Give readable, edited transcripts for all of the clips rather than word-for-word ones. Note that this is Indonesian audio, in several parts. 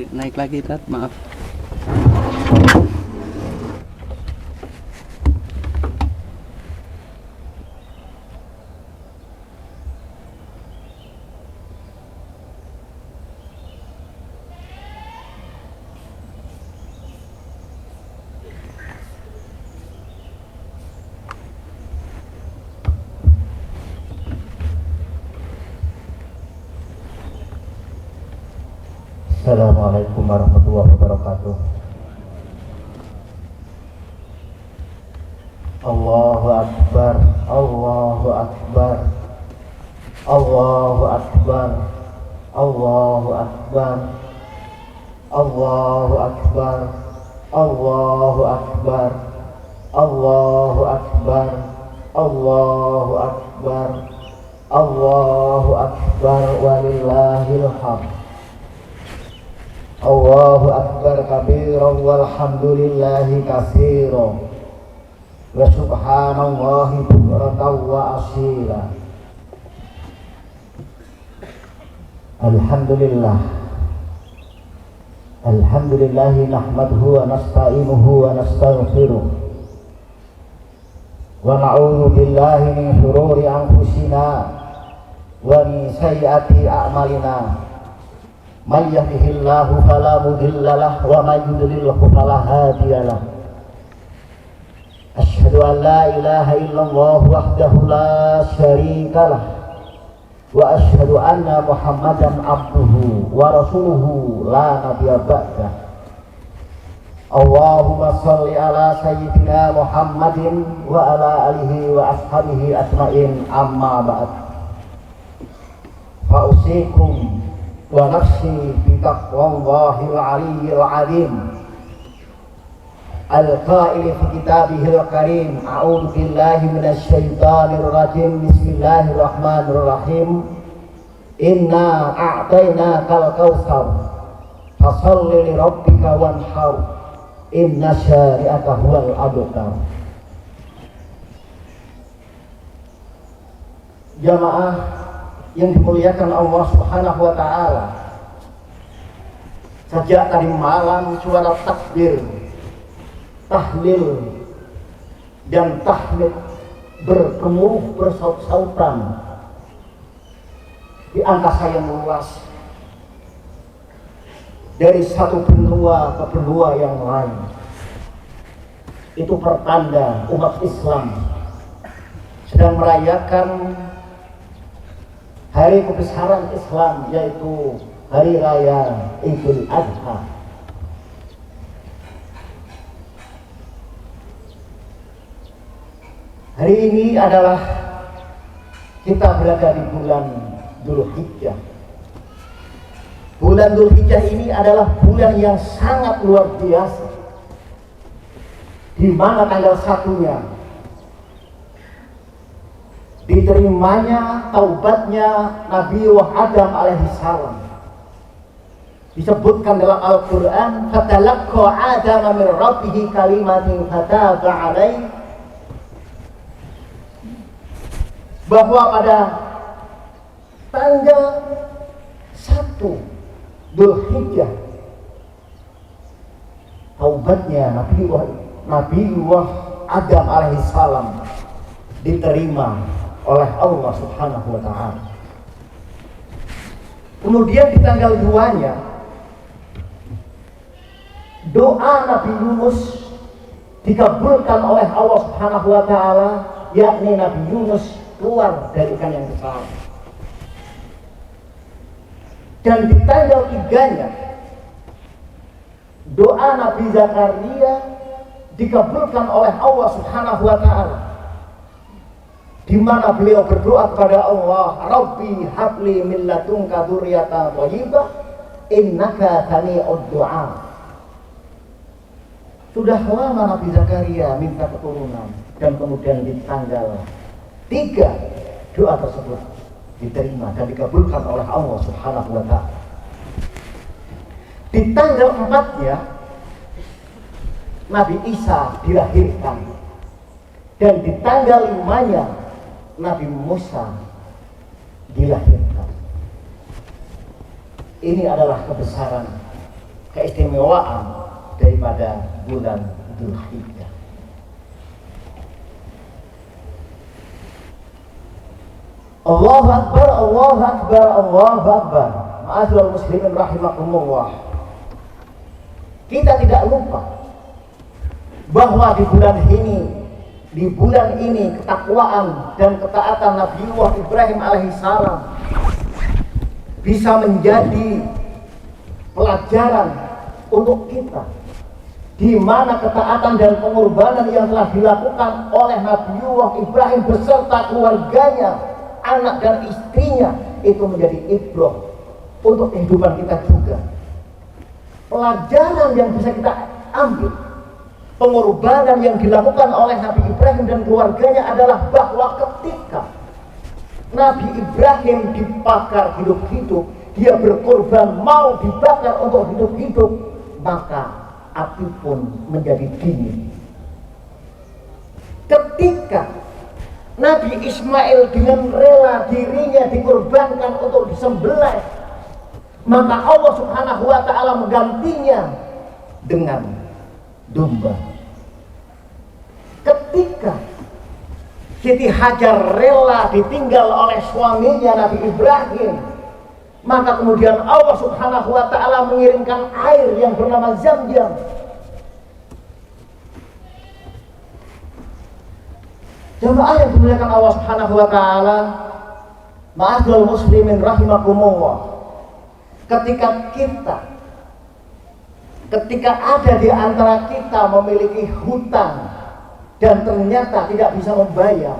naik lagi Tat, maaf. Assalamualaikum warahmatullahi wabarakatuh. Allahu Akbar, Allahu Akbar, Allahu Akbar, Allahu Akbar, Allahu Akbar, Allahu Akbar, Allahu Akbar, Allahu Akbar, Allahu Akbar, walillahil hamd. Allahu Akbar kabiran walhamdulillahi katsiran wa subhanallahi bukratan wa asila. Alhamdulillahi nahmaduhu wa nasta'inuhu wa nastaghfiruh wa na'udzu billahi min shururi anfusina wa min sayyiati a'malina. Man yahdihillahu fala mudilla lahu wa man yudlilhu fala hadiya lahu. Asyhadu an la ilaha illallah wahdahu la syarika lah wa asyhadu anna Muhammadan abduhu wa rasuluhu la nabiyya ba'dah. Allahumma shalli ala sayyidina Muhammadin wa ala alihi wa ashabihi ajmain, amma ba'd. Fa usikum wa nafsi bi taqwallahil aliyyil azim al-qa'il fi kitabihil karim. A'udzu billahi minasy syaithanir rajim. Bismillahirrahmanirrahim. Inna a'tainakal kautsar fasholli li rabbika wanhar inna syari'aka huwal abtar. Jamaah yang dimuliakan Allah Subhanahu wa ta'ala, sejak tadi malam suara takbir, tahlil dan tahmid bergemuruh bersaut-sautan di angkasa yang luas, dari satu benua ke benua yang lain. Itu pertanda umat Islam sedang merayakan hari kebesaran Islam, yaitu hari raya Idul Adha. Hari ini adalah kita berada di bulan Dzulhijjah. Bulan Dzulhijjah ini adalah bulan yang sangat luar biasa, di mana tanggal 1-nya diterimanya taubatnya Nabi Adam alaihissalam. Disebutkan dalam Al-Quran, fatalaqqa Adam min rabbih kalimatin fataba alaihi, bahwa pada tanggal 1 Dzulhijjah taubatnya Nabi Adam alaihissalam diterima oleh Allah Subhanahu wa ta'ala. Kemudian di tanggal 2-nya doa Nabi Yunus dikabulkan oleh Allah Subhanahu wa ta'ala, yakni Nabi Yunus keluar dari ikan yang besar. Dan di tanggal 3-nya doa Nabi Zakaria dikabulkan oleh Allah Subhanahu wa ta'ala, di mana beliau berdoa kepada Allah, Rabbi habli min ladunka dzurriyyatan thayyibah innaka sami'ud du'a. Sudah lama Nabi Zakaria minta keturunan, dan kemudian di tanggal 3 doa tersebut diterima dan dikabulkan oleh Allah Subhanahu wa ta'ala. Di tanggal 4-nya Nabi Isa dilahirkan, dan di tanggal 5-nya Nabi Musa dilahirkan. Ini adalah kebesaran keistimewaan daripada bulan Dzulhijjah. Allahu Akbar, Allahu Akbar, Allahu Akbar. Ma'asyiral muslimin rahimakumullah. Kita tidak lupa bahwa di bulan ini ketakwaan dan ketaatan Nabiullah Ibrahim alaihissalam bisa menjadi pelajaran untuk kita, di mana ketaatan dan pengorbanan yang telah dilakukan oleh Nabiullah Ibrahim beserta keluarganya, anak dan istrinya, itu menjadi ibrah untuk kehidupan kita juga. Pelajaran yang bisa kita ambil, pengorbanan yang dilakukan oleh Nabi Ibrahim dan keluarganya adalah bahwa ketika Nabi Ibrahim dibakar hidup-hidup, dia berkorban mau dibakar untuk hidup-hidup, maka api pun menjadi dingin. Ketika Nabi Ismail dengan rela dirinya dikorbankan untuk disembelih, maka Allah Subhanahu wa ta'ala menggantinya dengan domba. Ketika Siti Hajar rela ditinggal oleh suaminya Nabi Ibrahim, maka kemudian Allah Subhanahu wa ta'ala mengirimkan air yang bernama Zamzam. Jamaah yang dimuliakan Allah Subhanahu wa ta'ala, ma'asyiral muslimin rahimakumullah. Ketika ada di antara kita memiliki hutang dan ternyata tidak bisa membayar,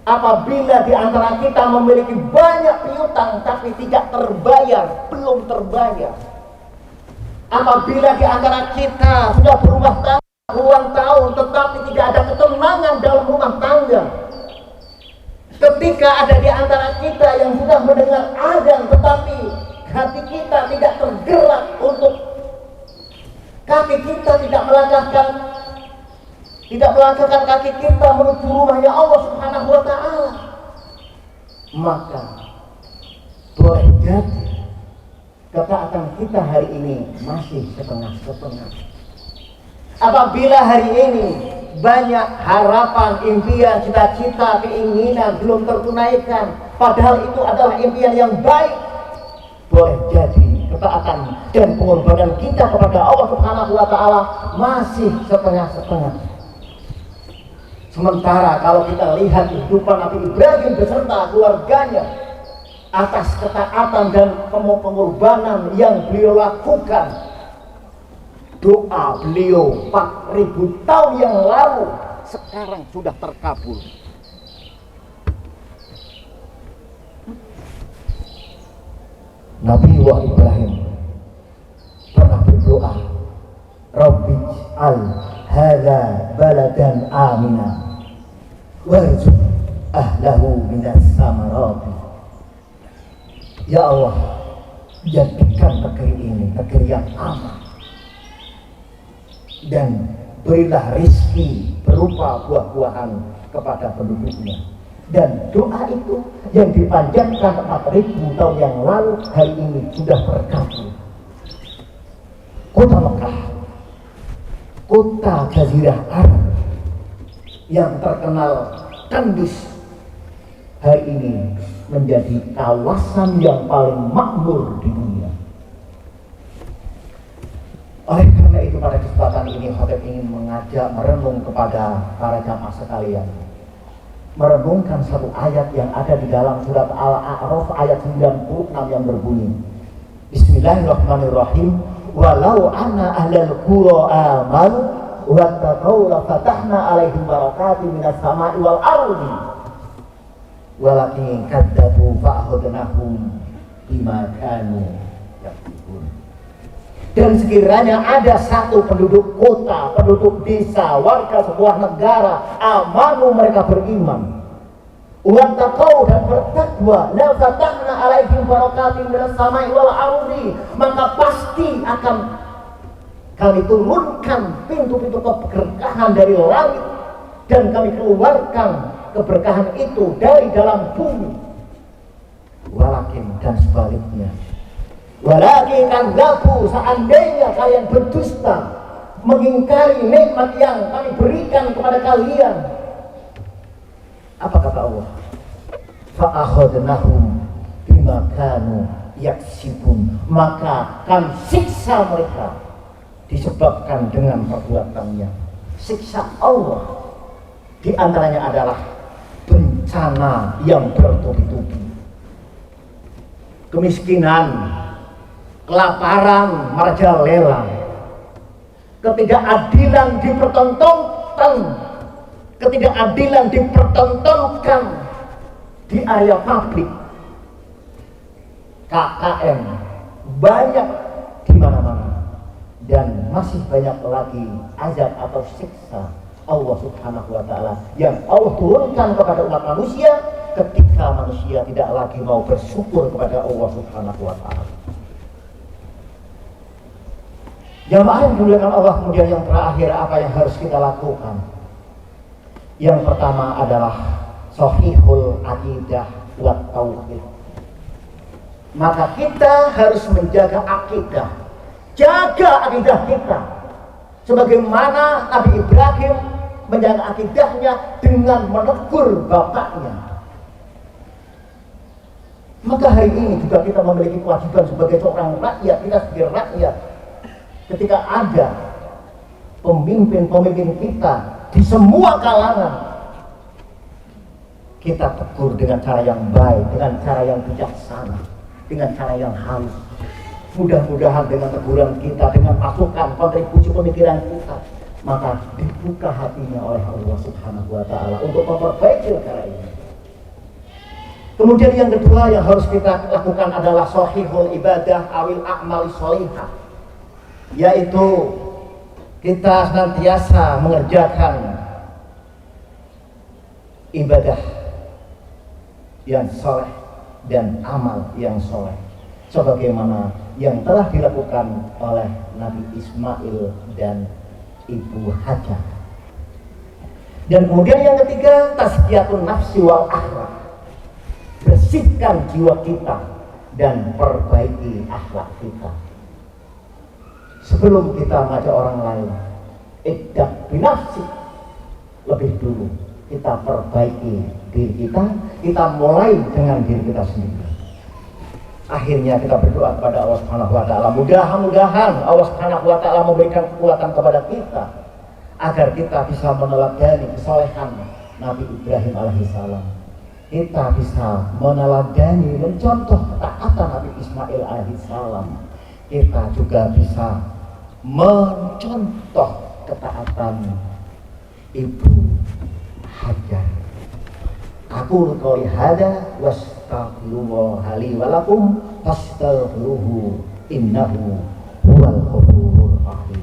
apabila di antara kita memiliki banyak piutang tapi tidak terbayar, belum terbayar, apabila di antara kita sudah berumah tangga puluhan tahun tetapi tidak ada ketenangan dalam rumah tangga, ketika ada di antara kita yang sudah mendengar azan tetapi hati kita tidak tergerak untuk, kaki kita tidak melangkahkan kaki kita menuju rumahnya Allah Subhanahu wa ta'ala, maka boleh jadi ketaatan kita hari ini masih setengah-setengah. Apabila hari ini banyak harapan, impian, cita-cita, keinginan belum tertunaikan, padahal itu adalah impian yang baik, boleh jadi ketaatan dan pengorbanan kita kepada Allah Subhanahu wa ta'ala masih setengah-setengah. Sementara kalau kita lihat kehidupan Nabi Ibrahim beserta keluarganya, atas ketaatan dan pengorbanan yang beliau lakukan, doa beliau 4000 tahun yang lalu sekarang sudah terkabul. Nabi Ibrahim pernah berdoa, Rabbi al hadza baladan amina warzuq ahlahu minas samarati. Ya Allah, jadikan negeri ini negeri yang aman dan berilah rizki berupa buah-buahan kepada penduduknya. Dan doa itu yang dipanjatkan 4000 tahun yang lalu hari ini sudah terkabul. Kota Mekah, kota Jazirah Arab yang terkenal tandus, hari ini menjadi kawasan yang paling makmur di dunia. Oleh karena itu pada kesempatan ini Khatib ingin mengajak merenung kepada para jamaah sekalian, merenungkan satu ayat yang ada di dalam surat Al-A'raf ayat 96 yang berbunyi, Bismillahirrahmanirrahim, walau anna ahlal qura amanu wattaqau la fatahna alaihim barakatin minas sama'i wal ardi walakin kadzabu fa'akhadnahum bima kanu yaksibun. Dan sekiranya ada satu penduduk kota, penduduk desa, warga sebuah negara, amanu mereka beriman, wattaqau dan bertakwa, la fatahna alaihim barakatin minas sama'i wal ardi, maka pasti akan kami turunkan pintu-pintu keberkahan dari langit dan kami keluarkan keberkahan itu dari dalam bumi. Walakin dan sebaliknya, Walakin kadzabu, seandainya kalian berdusta, mengingkari nikmat yang kami berikan kepada kalian. Apa kata Allah? Fa akhadnahum bima kanu yaksibun, maka kami siksa mereka disebabkan dengan perbuatannya. Siksa Allah di antaranya adalah bencana yang bertubi-tubi, kemiskinan, kelaparan merajalela, ketidakadilan dipertontonkan di area publik, KKN banyak di mana-mana, dan masih banyak lagi azab atau siksa Allah Subhanahu wa Ta'ala yang Allah turunkan kepada umat manusia ketika manusia tidak lagi mau bersyukur kepada Allah Subhanahu wa Ta'ala. Jamaah yang dimuliakan Allah, kemudian yang terakhir apa yang harus kita lakukan? Yang pertama adalah shahihul aqidah wa tauhid. Maka kita harus menjaga akidah, jaga akidah kita, sebagaimana Nabi Ibrahim menjaga akidahnya dengan menegur bapaknya. Maka hari ini juga kita memiliki kewajiban sebagai seorang rakyat, kita sebagai rakyat, ketika ada pemimpin-pemimpin kita di semua kalangan, kita tegur dengan cara yang baik, dengan cara yang bijaksana, dengan cara yang halus. Mudah-mudahan dengan teguran kita, dengan masukan, kontribusi pemikiran kita, maka dibuka hatinya oleh Allah Subhanahu wa Ta'ala untuk memperbaiki negara ini. Kemudian yang kedua yang harus kita lakukan adalah shahihul ibadah awil a'mali sholihah, yaitu kita senantiasa mengerjakan ibadah yang soleh dan amal yang soleh, sebagaimana yang telah dilakukan oleh Nabi Ismail dan Ibu Hajar. Dan kemudian yang ketiga, tazkiyatun nafsi wal akhlak, bersihkan jiwa kita dan perbaiki akhlak kita. Sebelum kita mengajak orang lain, iddak binafsi, lebih dulu kita perbaiki diri kita mulai dengan diri kita sendiri. Akhirnya kita berdoa kepada Allah Subhanahu wa Ta'ala, mudah-mudahan Allah Subhanahu wa Ta'ala memberikan kekuatan kepada kita agar kita bisa meneladani kesolehan Nabi Ibrahim alaihissalam, kita bisa meneladani, mencontoh ketaatan Nabi Ismail alaihissalam, kita juga bisa mencontoh ketaatan Ibu Hajar. Aku qouli hada wastaghfirullah li wa lakum fastaghfiruhu innahu huwal ghafurur rahim.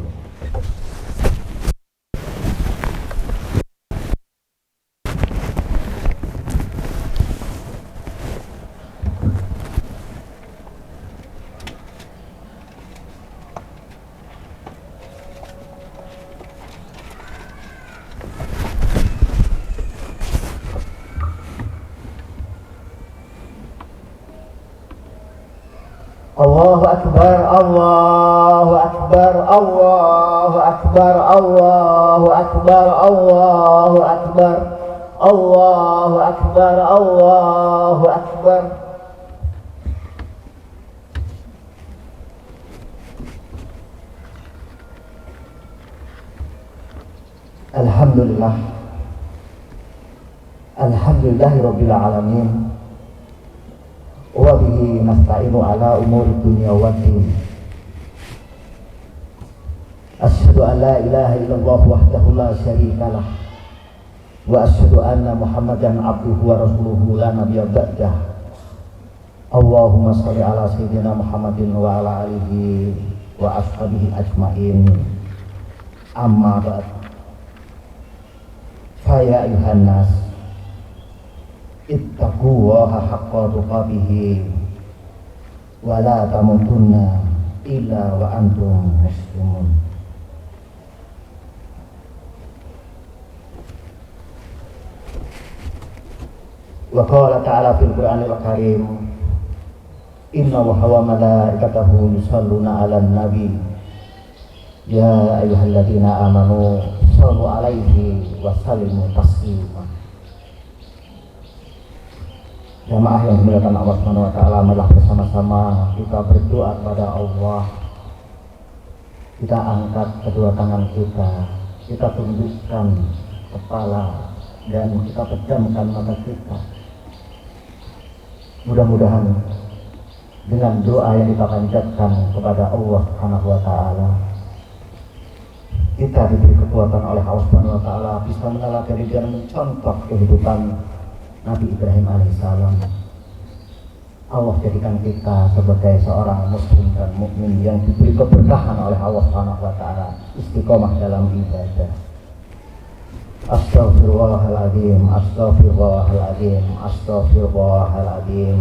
Allahu akbar, Allahu akbar, Allahu akbar, Allahu akbar, Allahu akbar, Allahu akbar, Allahu akbar. Alhamdulillah, alhamdulillahirabbil alamin. Wa bihi nasta'inu ala umuri dunya waddin. Asyhadu an la ilaha illallah wahdahu la syarika lah, wa asyhadu anna Muhammadan abduhu wa rasuluhu la nabiyya ba'dah. Allahumma shalli ala sayyidina Muhammadin wa ala alihi wa ashabihi ajmain. Amma ba'd. Fa ya ayuhan nas, ittaqullaha haqqa tuqatih wa la tamutunna illa wa antum muslimun. Wa qala ta'ala fil Qur'anil Karim, Inna wa malaikatahu yusalluna 'alan nabi. Ya ayyuhalladzina amanu shallu 'alaihi wa sallimu taslima. Jamaah yang dimuliakan Allah Subhanahu wa taala, marilah bersama-sama kita berdoa kepada Allah. Kita angkat kedua tangan kita tundukkan kepala dan kita pejamkan mata kita. Mudah-mudahan dengan doa yang kita panjatkan kepada Allah Subhanahu wa taala, kita diberi kekuatan oleh Allah Subhanahu wa taala bisa meneladani dan mencontoh kehidupan Nabi Ibrahim alaihissalam. Allah jadikan kita sebagai seorang muslim dan mukmin yang diberi keberkahan oleh Allah Subhanahu wa taala, istiqomah dalam ibadah. Astaghfirullahaladzim, astaghfirullahaladzim, astaghfirullahaladzim.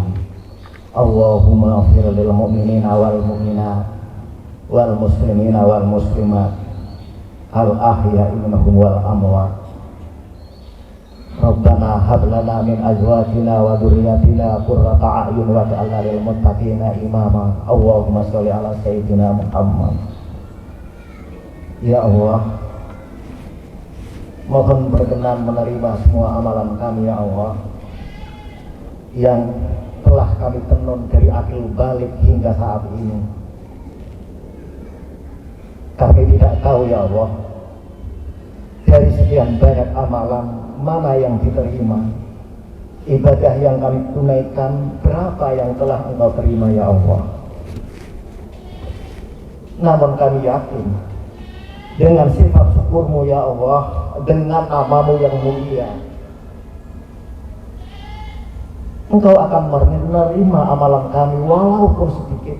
Allahumma ighfir lil mu'minina wal mu'minat wal muslimina wal muslimat al ahya'i minhum wal amwat. Rabbana hab lana min azwajina wa dzurriyyatina qurrata a'yun waj'alna lil muttaqina imama. Allahumma shalli ala sayyidina Muhammad. Ya Allah, mohon berkenan menerima semua amalan kami ya Allah yang telah kami tenun dari akil balik hingga saat ini. Kami tidak tahu ya Allah, dari sekian banyak amalan mana yang diterima, ibadah yang kami tunaikan berapa yang telah Engkau terima ya Allah. Namun kami yakin dengan sifat syukur-Mu ya Allah, dengan nama-Mu yang mulia, Engkau akan menerima amalan kami walaupun sedikit.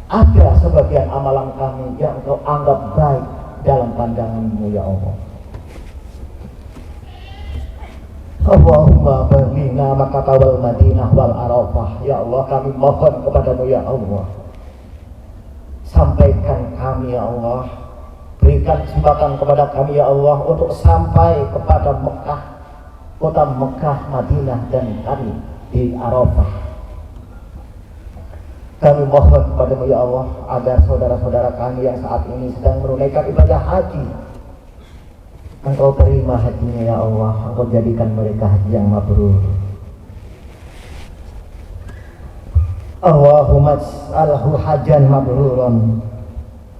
Ada sebagian amalan kami yang Engkau anggap baik dalam pandangan-Mu ya Allah. Allahumma baghina Makkah wal Madinah wal Arafah. Ya Allah, kami mohon kepadamu ya Allah, sampaikan kami ya Allah, berikan kesempatan kepada kami ya Allah untuk sampai kepada Mekah, kota Mekah, Madinah, dan kami di Arafah. Kami mohon kepadamu ya Allah agar saudara-saudara kami yang saat ini sedang menunaikan ibadah haji, Engkau terima hajinya ya Allah, Engkau jadikan mereka haji yang mabrur. Allahumma ij'alhu hajjan mabruran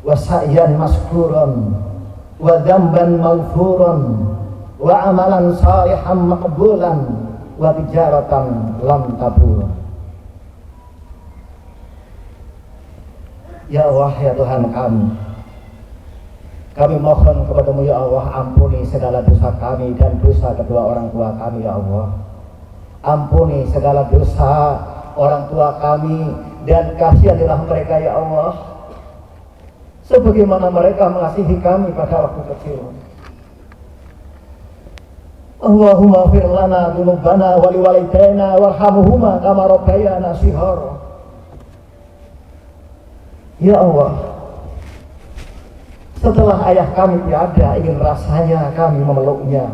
wa sa'yan maskuran wa dzamban maghfuran wa amalan salihan maqbulan wa tijaratan lam tabur. Ya Allah, ya Tuhan kami mohon kepadamu ya Allah, ampuni segala dosa kami dan dosa kedua orang tua kami ya Allah. Ampuni segala dosa orang tua kami dan kasihanilah mereka ya Allah, sebagaimana mereka mengasihi kami pada waktu kecil. Allahumma ighfir lana dzunubana wa liwalidayna warhamhuma kama rabbayana shighara. Ya Allah, setelah ayah kami tiada, ingin rasanya kami memeluknya,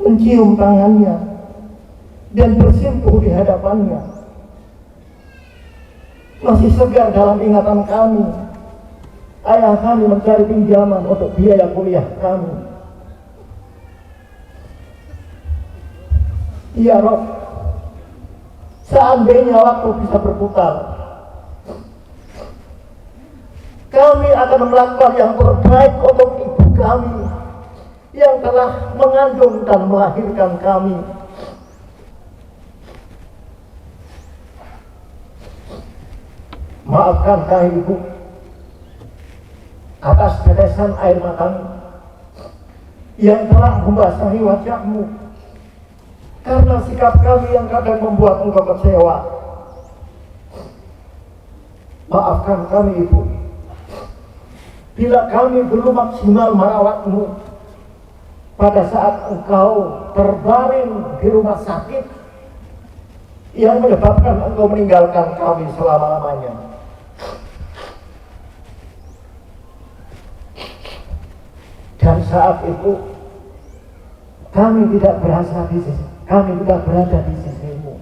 mencium tangannya, dan bersimpuh di hadapannya. Masih segar dalam ingatan kami, ayah kami mencari pinjaman untuk biaya kuliah kami. Ya Rabb, seandainya waktu bisa berputar, kami akan melakukan yang terbaik untuk ibu kami yang telah mengandung dan melahirkan kami. Maafkan kami ibu atas tetesan air matamu yang telah membasahi wajahmu, karena sikap kami yang kadang membuat engkau kecewa. Maafkan kami ibu bila kami belum maksimal merawatmu pada saat engkau terbaring di rumah sakit yang menyebabkan engkau meninggalkan kami selama-lamanya. Dan saat itu kami tidak berada di sisimu.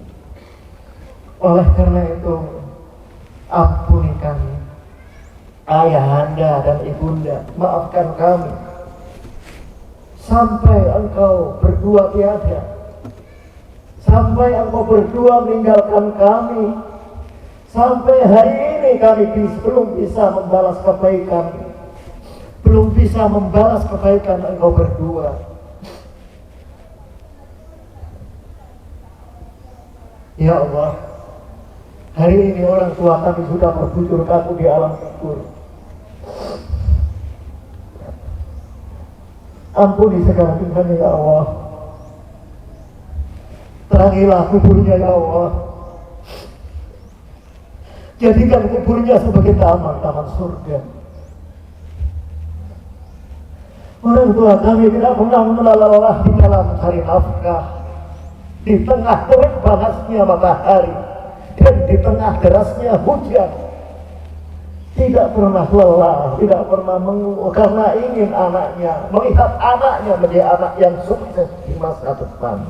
Oleh karena itu, ampuni kami, ayahanda dan ibunda, maafkan kami sampai engkau berdua tiada, sampai engkau berdua meninggalkan kami, sampai hari ini kami belum bisa membalas kebaikan, belum bisa membalas kebaikan engkau berdua. Ya Allah, hari ini orang tua kami sudah berbujur kaku di alam kubur. Ampuni segala tingkahnya ya Allah. Terangilah kuburnya ya Allah. Jadikan kuburnya sebagai taman-taman surga. Orang tua kami tidak pernah lelah di dalam mencari nafkah, di tengah terik panasnya matahari dan di tengah derasnya hujan. Tidak pernah lelah, tidak pernah mengeluh karena ingin anaknya, melihat anaknya menjadi anak yang sukses di masa depan.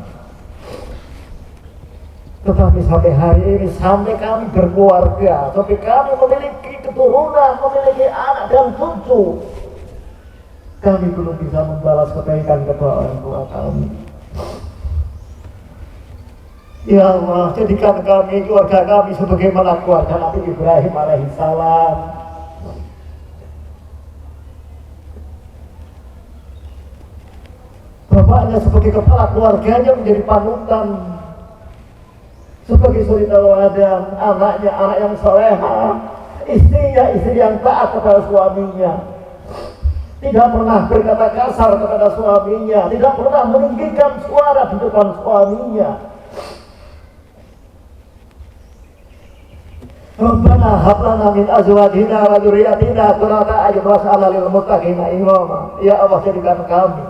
Tetapi sampai hari ini, sampai kami berkeluarga, sampai kami memiliki keturunan, memiliki anak dan cucu, kami belum bisa membalas kebaikan kepada orang tua kami. Ya Allah, jadikan kami, keluarga kami sebagaimana keluarga Nabi Ibrahim alaihissalam. Bapaknya sebagai kepala keluarganya menjadi panutan, sebagai suri teladan, anaknya anak yang soleha, istrinya istri yang taat kepada suaminya, tidak pernah berkata kasar kepada suaminya, tidak pernah meninggikan suara di depan suaminya. Rabbana hab lana min azwajina wa dzurriyyatina qurrata a'yun waj'alna lil muttaqina imama. Ya Allah, jadikan kami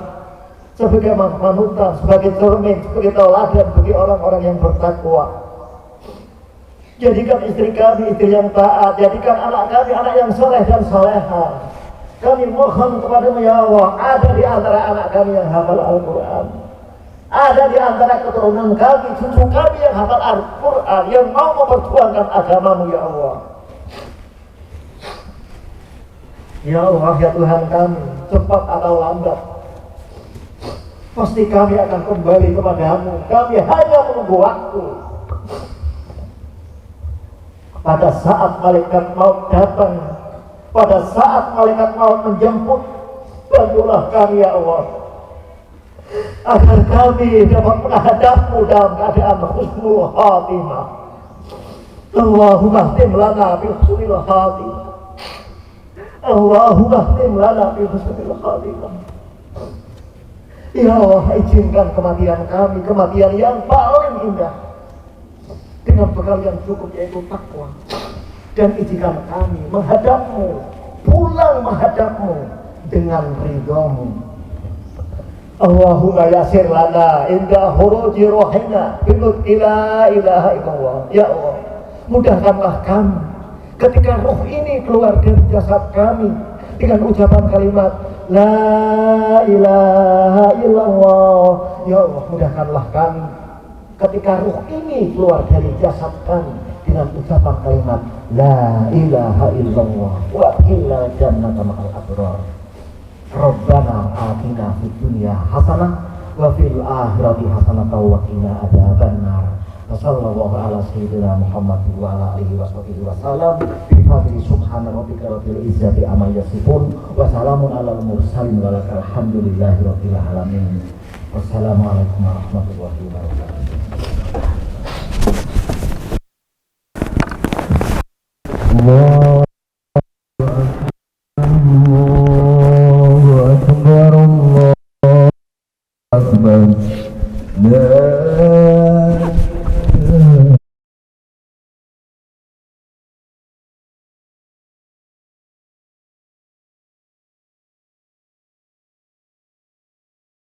sebagai panutan, sebagai cermin, sebagai tauladan bagi orang-orang yang bertakwa. Jadikan istri kami istri yang taat, jadikan anak kami anak yang soleh dan soleha. Kami mohon kepada-Mu ya Allah, ada di antara anak kami yang hafal Al-Quran, ada di antara keturunan kami, cucu kami yang hafal Al-Quran, yang mau memperjuangkan agama-Mu ya Allah. Ya Allah, ya Tuhan kami, cepat atau lambat, pasti kami akan kembali kepada-Mu. Kami hanya menunggu waktu. Pada saat malaikat maut datang, pada saat malaikat maut menjemput, bantulah kami ya Allah, agar kami dapat menghadap-Mu dalam keadaan husnul khatimah. Allahumma khtim lana bi husnil khatimah. Allahumma khtim lana bi husnil khatimah. Ya Allah, izinkan kematian kami, kematian yang paling indah, dengan bekal yang cukup, yaitu takwa. Dan izinkan kami menghadap-Mu, pulang menghadap-Mu dengan ridha-Mu. Allahumma yasir lana inda huruji rohina binut ila ilaha illallah. Ya Allah, mudahkanlah kami ketika roh ini keluar dari jasad kami dengan ucapan kalimat la ilaha illallah. Ya Allah, mudahkanlah kami ketika ruh ini keluar dari jasad kami dengan ucapan kalimat la ilaha illallah wa qina jannata ma'al abrar. Rabbana atina fid dunya hasanah wa fil akhirati hasanah wa qina adzabannar. Wassallallahu ala sayyidina Muhammad wa ala alihi washabihi wasallam. Bi fadli subhana rabbika rabbil izzati amma yasifun wa salamun alal mursalin walhamdulillahi rabbil alamin. Wassalamualaikum warahmatullahi wabarakatuh. Allah